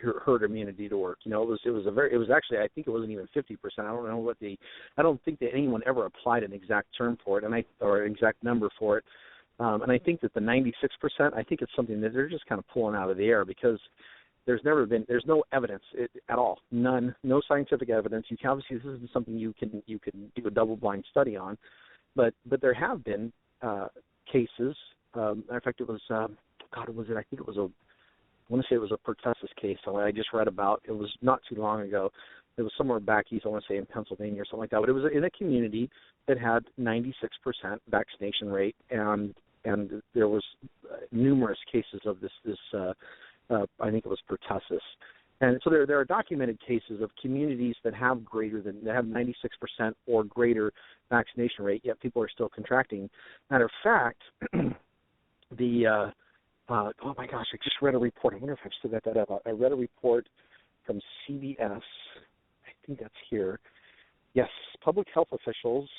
herd immunity to work. It was actually, I think it wasn't even 50%. I don't think that anyone ever applied an exact term for it, or an exact number for it. And I think that the 96%, I think it's something that they're just kind of pulling out of the air, because there's no evidence at all, none, no scientific evidence. You can obviously, this isn't something you can do a double-blind study on, but there have been cases. Matter of fact, it was I want to say it was a pertussis case I just read about. It was not too long ago. It was somewhere back east, I want to say in Pennsylvania or something like that. But it was in a community that had 96% vaccination rate, and there was numerous cases of this I think it was pertussis. And so there are documented cases of communities that have 96% or greater vaccination rate, yet people are still contracting. Matter of fact, oh my gosh, I just read a report. I wonder if I've still got that up. I read a report from CBS. I think that's here. Yes, public health officials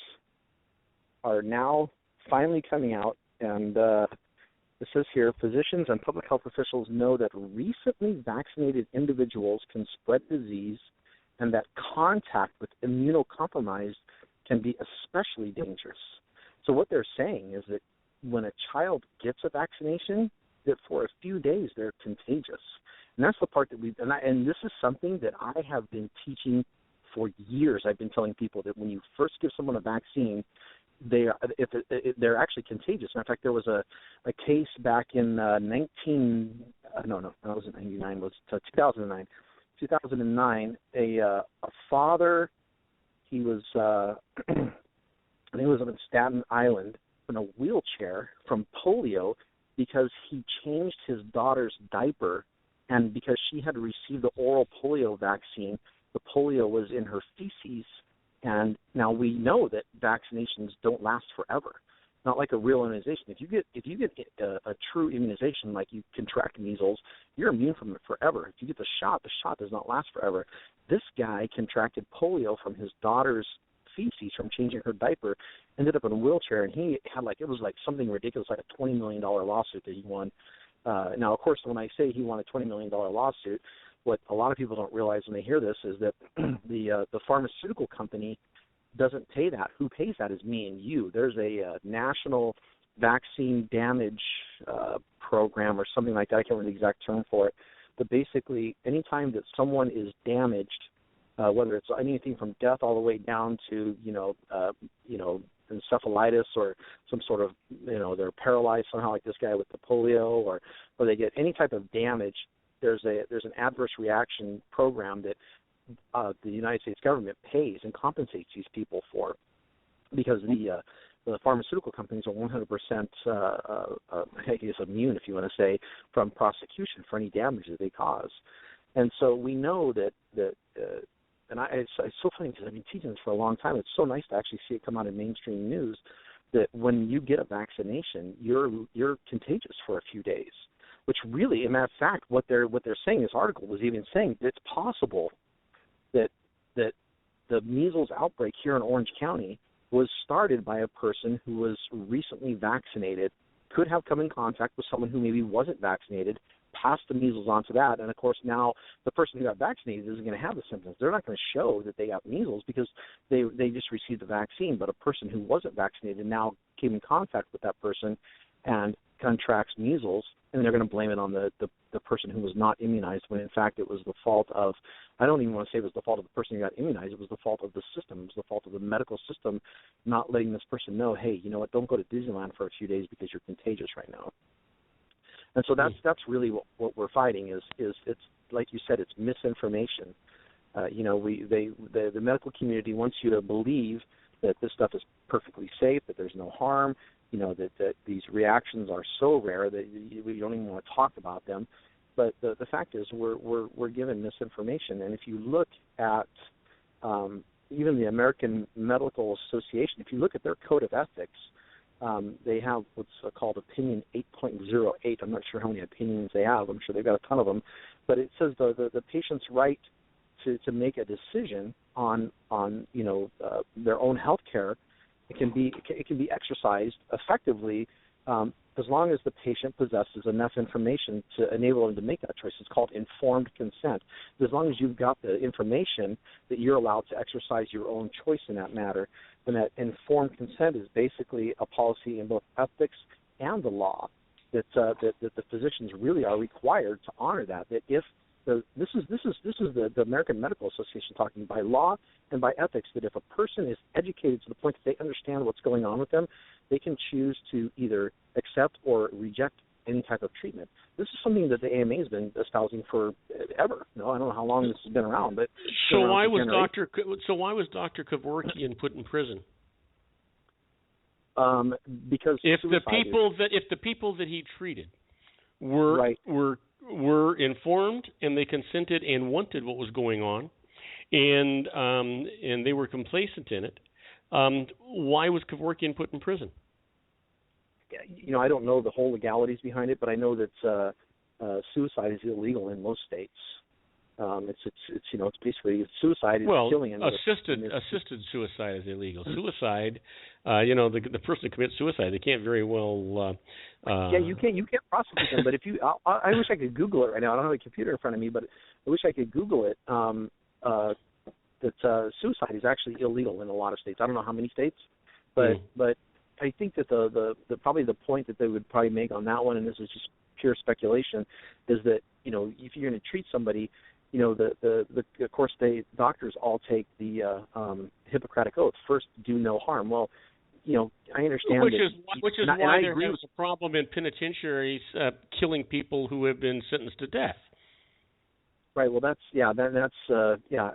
are now finally coming out, and it says here, physicians and public health officials know that recently vaccinated individuals can spread disease, and that contact with immunocompromised can be especially dangerous. So what they're saying is that when a child gets a vaccination, that for a few days they're contagious. And that's the part that and this is something that I have been teaching for years. I've been telling people that when you first give someone a vaccine, they're actually contagious. Matter of fact, there was a case back in 2009. 2009, a father, he was I think it was on Staten Island, in a wheelchair from polio, because he changed his daughter's diaper, and because she had received the oral polio vaccine, the polio was in her feces. And now we know that vaccinations don't last forever. Not like a real immunization. If you get a true immunization, like you contract measles, you're immune from it forever. If you get the shot does not last forever. This guy contracted polio from his daughter's feces from changing her diaper, ended up in a wheelchair, and he had it was something ridiculous, like a $20 million lawsuit that he won. Now, of course, when I say he won a $20 million lawsuit, what a lot of people don't realize when they hear this is that the pharmaceutical company doesn't pay that. Who pays that is me and you. There's a national vaccine damage program or something like that. I can't remember the exact term for it. But basically, anytime that someone is damaged, whether it's anything from death all the way down to encephalitis or some sort of they're paralyzed somehow, like this guy with the polio, or they get any type of damage, there's an adverse reaction program that the United States government pays and compensates these people for, because the pharmaceutical companies are 100% I guess immune, if you want to say, from prosecution for any damage that they cause. And so we know that and it's so funny because I've been teaching this for a long time. It's so nice to actually see it come out in mainstream news that when you get a vaccination, you're contagious for a few days. Which really, as a matter of fact, what they're saying, this article was even saying that it's possible that the measles outbreak here in Orange County was started by a person who was recently vaccinated, could have come in contact with someone who maybe wasn't vaccinated, passed the measles on to that, and of course now the person who got vaccinated isn't going to have the symptoms. They're not going to show that they got measles because they just received the vaccine, but a person who wasn't vaccinated now came in contact with that person and contracts measles, and they're going to blame it on the person who was not immunized, when in fact it was the fault of, I don't even want to say it was the fault of the person who got immunized, it was the fault of the system, it was the fault of the medical system not letting this person know, hey, you know what, don't go to Disneyland for a few days because you're contagious right now. And so that's really what we're fighting is it's like you said, it's misinformation. The medical community wants you to believe that this stuff is perfectly safe, that there's no harm, that these reactions are so rare that we don't even want to talk about them. But the fact is we're given misinformation. And if you look at even the American Medical Association, if you look at their code of ethics, they have what's called Opinion 8.08. I'm not sure how many opinions they have. I'm sure they've got a ton of them. But it says the patient's right to make a decision on their own health care. It can be exercised effectively as long as the patient possesses enough information to enable them to make that choice. It's called informed consent. As long as you've got the information that you're allowed to exercise your own choice in that matter, then that informed consent is basically a policy in both ethics and the law that the physicians really are required to honor that. That if this is the American Medical Association talking by law and by ethics, that if a person is educated to the point that they understand what's going on with them, they can choose to either accept or reject any type of treatment. This is something that the AMA has been espousing for ever. I don't know how long this has been around, but so why was Dr. Kevorkian put in prison? Because if the people that he treated were informed and they consented and wanted what was going on, and they were complacent in it, why was Kevorkian put in prison? I don't know the whole legalities behind it, but I know that suicide is illegal in most states. It's basically suicide is killing. Assisted suicide is illegal. Suicide, the person that commits suicide, they can't very well. You can't prosecute them. But if you, I wish I could Google it right now. I don't have a computer in front of me, but I wish I could Google it. That suicide is actually illegal in a lot of states. I don't know how many states, but I think that the probably the point that they would probably make on that one, and this is just pure speculation, is that if you're going to treat somebody, of course doctors all take the Hippocratic oath. First, do no harm. Well, I understand which is why there is a problem in penitentiaries killing people who have been sentenced to death. Right. Well,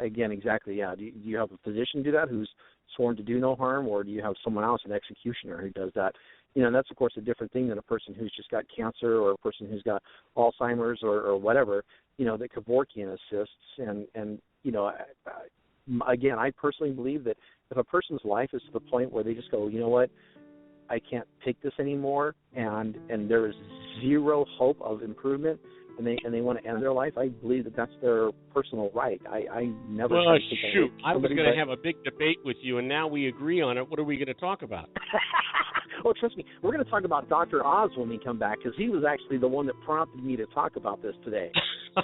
again, exactly. Yeah. Do you have a physician do that who's sworn to do no harm, or do you have someone else, an executioner, who does that? And that's, of course, a different thing than a person who's just got cancer or a person who's got Alzheimer's or whatever, that Kevorkian assists. And again, I personally believe that if a person's life is to the point where they just go, you know what, I can't take this anymore, and there is zero hope of improvement, and they want to end their life, I believe that that's their personal right. I never. Well, shoot, I was going to have a big debate with you, and now we agree on it. What are we going to talk about? Oh, trust me, we're going to talk about Dr. Oz when we come back, because he was actually the one that prompted me to talk about this today.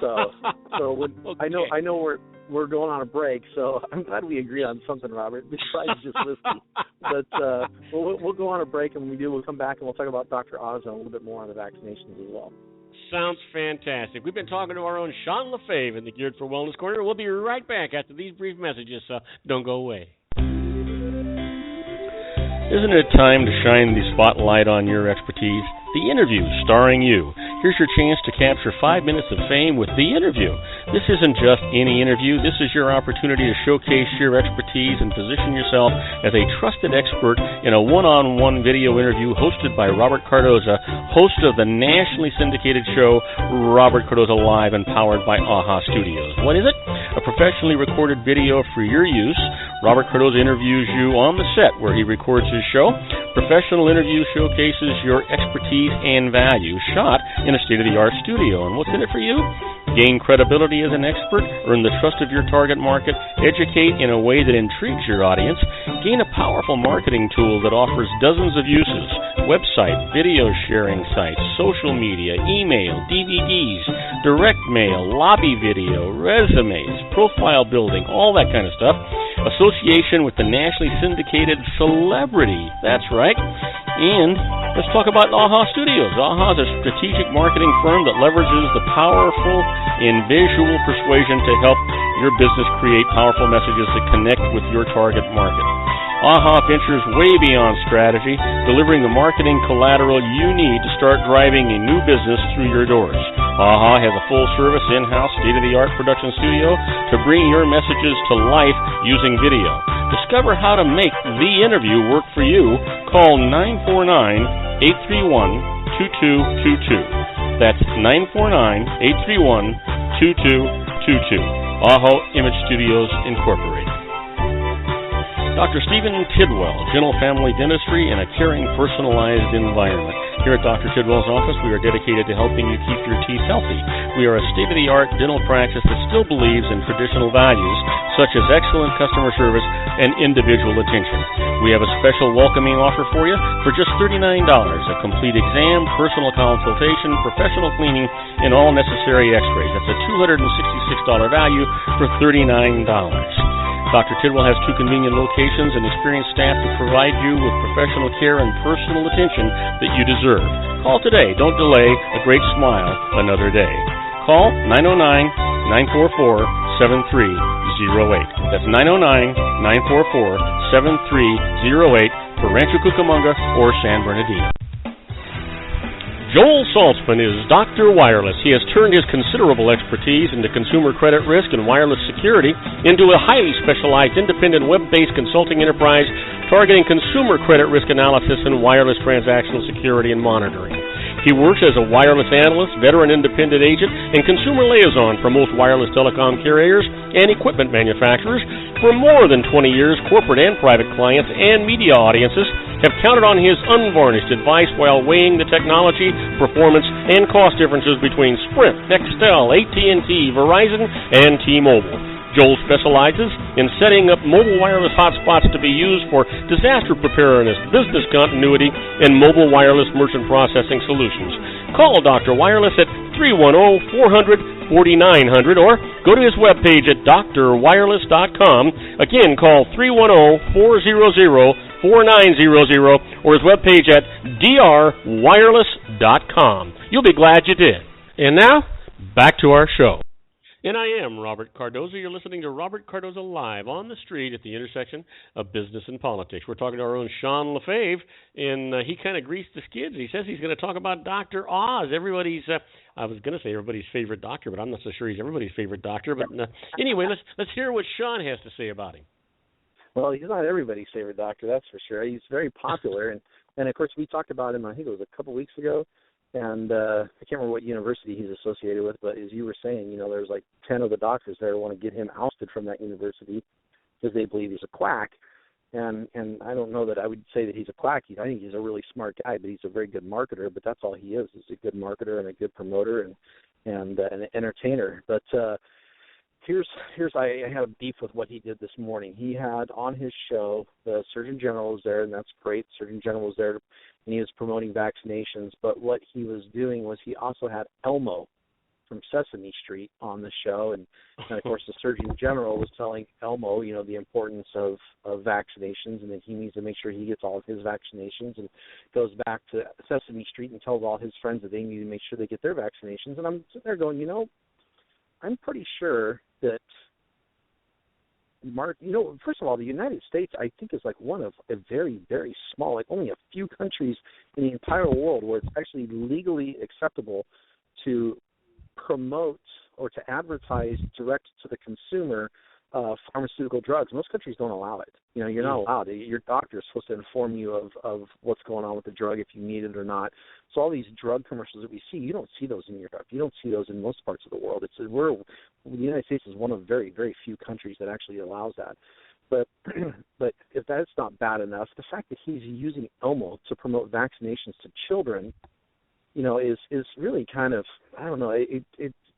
So okay. I know we're going on a break, so I'm glad we agree on something, Robert, besides just whiskey. But we'll go on a break, and when we do, we'll come back and we'll talk about Dr. Oz and a little bit more on the vaccinations as well. Sounds fantastic. We've been talking to our own Sean LaFave in the Geared for Wellness Corner. We'll be right back after these brief messages, so don't go away. Isn't it time to shine the spotlight on your expertise? The Interview, starring you. Here's your chance to capture 5 minutes of fame with The Interview. This isn't just any interview. This is your opportunity to showcase your expertise and position yourself as a trusted expert in a one-on-one video interview hosted by Robert Cardoza, host of the nationally syndicated show Robert Cardoza Live and powered by AHA Studios. What is it? A professionally recorded video for your use. Robert Cardoza interviews you on the set where he records his show. Professional interview showcases your expertise and value, shot in a state-of-the-art studio. And what's in it for you? Gain credibility as an expert, earn the trust of your target market, educate in a way that intrigues your audience, gain a powerful marketing tool that offers dozens of uses, website, video sharing sites, social media, email, DVDs, direct mail, lobby video, resumes, profile building, all that kind of stuff. Association with the nationally syndicated celebrity. That's right. And let's talk about AHA Studios. AHA is a strategic marketing firm that leverages the powerful and visual persuasion to help your business create powerful messages that connect with your target market. AHA ventures way beyond strategy, delivering the marketing collateral you need to start driving a new business through your doors. AHA has a full-service, in-house, state-of-the-art production studio to bring your messages to life using video. Discover how to make The Interview work for you. Call 949-831-2222. That's 949-831-2222. AHA Image Studios, Incorporated. Dr. Stephen Tidwell, Gentle Family Dentistry in a caring, personalized environment. Here at Dr. Tidwell's office, we are dedicated to helping you keep your teeth healthy. We are a state-of-the-art dental practice that still believes in traditional values, such as excellent customer service and individual attention. We have a special welcoming offer for you for just $39, a complete exam, personal consultation, professional cleaning, and all necessary x-rays. That's a $266 value for $39. Dr. Tidwell has 2 convenient locations and experienced staff to provide you with professional care and personal attention that you deserve. Call today. Don't delay. A great smile another day. Call 909-944-7308. That's 909-944-7308 for Rancho Cucamonga or San Bernardino. Joel Saltzman is Dr. Wireless. He has turned his considerable expertise into consumer credit risk and wireless security into a highly specialized independent web-based consulting enterprise targeting consumer credit risk analysis and wireless transactional security and monitoring. He works as a wireless analyst, veteran independent agent, and consumer liaison for most wireless telecom carriers and equipment manufacturers. For more than 20 years, corporate and private clients and media audiences have counted on his unvarnished advice while weighing the technology, performance, and cost differences between Sprint, Nextel, AT&T, Verizon, and T-Mobile. Joel specializes in setting up mobile wireless hotspots to be used for disaster preparedness, business continuity, and mobile wireless merchant processing solutions. Call Dr. Wireless at 310-400-4900 or go to his webpage at drwireless.com. Again, call 310-400-4900 or his webpage at drwireless.com. You'll be glad you did. And now, back to our show. And I am Robert Cardoza. You're listening to Robert Cardoza Live on the street at the intersection of business and politics. We're talking to our own Sean LaFave, and he kind of greased the skids. He says he's going to talk about Dr. Oz. Everybody's, I was going to say everybody's favorite doctor, but I'm not so sure he's everybody's favorite doctor. But anyway, let's hear what Sean has to say about him. Well, he's not everybody's favorite doctor, that's for sure. He's very popular, and of course we talked about him, I think it was a couple weeks ago. And I can't remember what university he's associated with, but as you were saying, you know, there's like 10 of the doctors there who want to get him ousted from that university because they believe he's a quack. And I don't know that I would say that he's a quack. I think he's a really smart guy, but he's a very good marketer. But that's all he is a good marketer and a good promoter and an entertainer. But here's I have beef with what he did this morning. He had on his show, the Surgeon General was there, and that's great. Surgeon General was there, and he was promoting vaccinations. But what he was doing was he also had Elmo from Sesame Street on the show, and of course the Surgeon General was telling Elmo, you know, the importance of vaccinations, and that he needs to make sure he gets all of his vaccinations, and goes back to Sesame Street and tells all his friends that they need to make sure they get their vaccinations. And I'm sitting there going, you know, I'm pretty sure that first of all, the United States, I think, is like one of a very, very small, like only a few countries in the entire world where it's actually legally acceptable to promote or to advertise direct to the consumer pharmaceutical drugs. Most countries don't allow it. You know, you're not allowed. Your doctor is supposed to inform you of what's going on with the drug, if you need it or not. So all these drug commercials that we see, you don't see those in Europe. You don't see those in most parts of the world. The United States is one of very, very few countries that actually allows that. But if that's not bad enough, the fact that he's using Elmo to promote vaccinations to children, you know, is really kind of, I don't know, it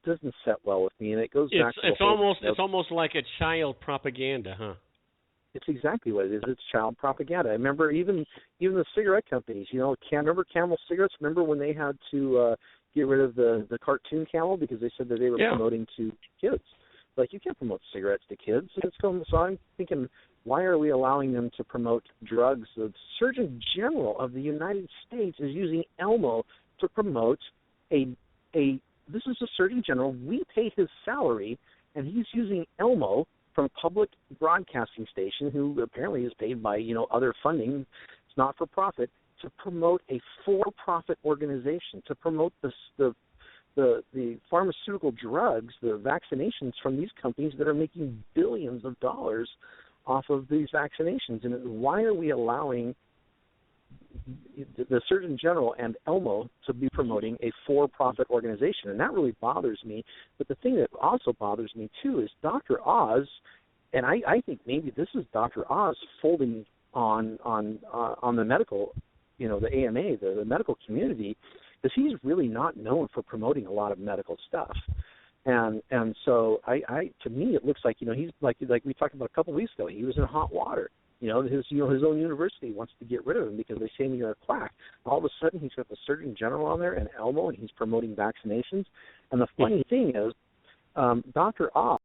doesn't set well with me, and it goes back to it's almost like a child propaganda, huh? It's exactly what it is. It's child propaganda. I remember even the cigarette companies, you know, remember Camel cigarettes? Remember when they had to get rid of the cartoon Camel because they said that they were promoting to kids? Like, you can't promote cigarettes to kids. So I'm thinking, why are we allowing them to promote drugs? The Surgeon General of the United States is using Elmo to promote this is the Surgeon General. We pay his salary, and he's using Elmo from a public broadcasting station, who apparently is paid by, you know, other funding. It's not for profit, to promote a for-profit organization, to promote the pharmaceutical drugs, the vaccinations from these companies that are making billions of dollars off of these vaccinations. And why are we allowing the Surgeon General and Elmo to be promoting a for-profit organization? And that really bothers me. But the thing that also bothers me, too, is Dr. Oz I think maybe this is Dr. Oz folding on the medical, the AMA, the medical community, because he's really not known for promoting a lot of medical stuff. And so to me it looks like he's like we talked about a couple of weeks ago. He was in hot water. His own university wants to get rid of him because they say you're a quack. All of a sudden he's got the Surgeon General on there and Elmo, and he's promoting vaccinations. And the funny thing is, Dr. Oz